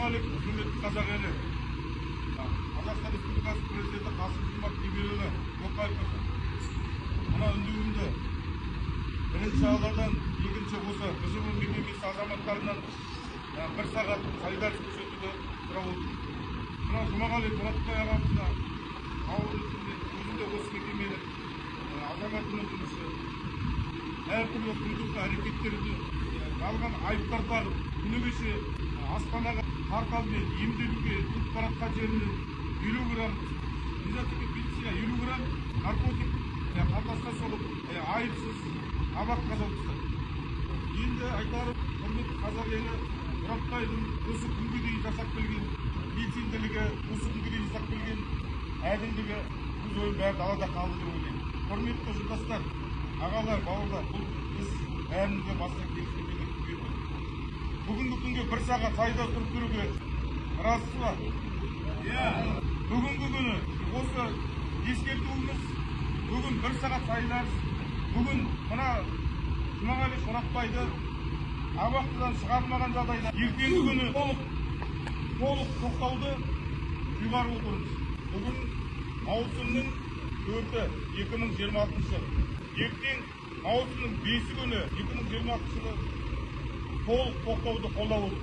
Жұмағалиев, құрметті қазақ елі. Қазақстан Республикасы президенті Қасым-Жомарт Тоқаев мырза. Мына үндеуімді бірінші алладан, екінші осы БЖБ мекемесі азаматтарынан бір сағат солидарность көрсетуді сұрап отырмын. Мына Жұмағалиев Мұратбай ағамызға өзінде осы мекеменің азаматының жұмысы әртүрлі күндізгі әрекеттерді жалған айыптар тағып, күні кеше Астанаға порталмен емделуге өтіп баратқан жеріне 50 грамм пенсия, 50 грамм наркотик қалтасына соғып, айыпсыз абаққа салыпты. Енді айтарым, құрметті қазақ елі, Мұратбайдың осы күнге дейін жасап келген белсенділігі, осы күнге дейін жасап келген әділдігі өз ойын бәрі далада қалды деп ойлаймын. Құрметті жолдастар, ағалар, бауырлар, бұл біз бәрімізге басқа келісімге берді. Бүгінгі күнге бір сағат сайда тұрып көруге разысыз ба? Бүгінгі күні осы ескертуіміз, бүгін бір сағат сайдар, бүгін мына Жұмағалиев Мұратбайды абақтыдан шығармаған жағдайда ертеңгі күні толық тоқтауды ұйғарып отырмыз. Бүгін маусымның 4-і 2026 жыл. Ертең маусымның 5-і күні 2026 жылы толық тоқтауды қолдап отыр.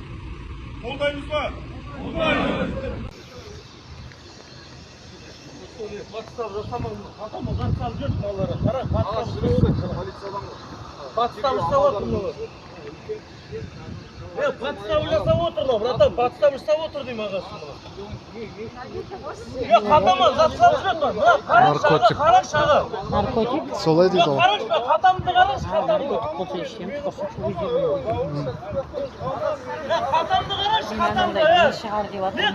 Қолдаймыз ба? Қолдаймыз. Батыстан жасамаңыз, атама жатқан жүрт малары. Қара, батыстан ұстап отыр мынау. Батыстан жасап отыр мынау, братан, батыстан ұстап отыр деймін ағасы. Қатама жатқан жүрт мынау. Наркотик. Қараңыз аға. Наркотик? Солай дейді ол. Қараңыз, қатамды қараңыз, қатамды. Қатамды қараңыз,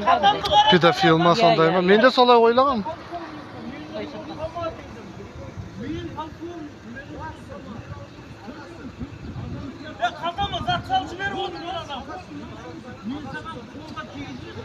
қатамды. Педофил ма сондай ма? Мен де солай ойлағам. Қатама зат салып жіберіп отыр анау. Мен саған қолға тигізіп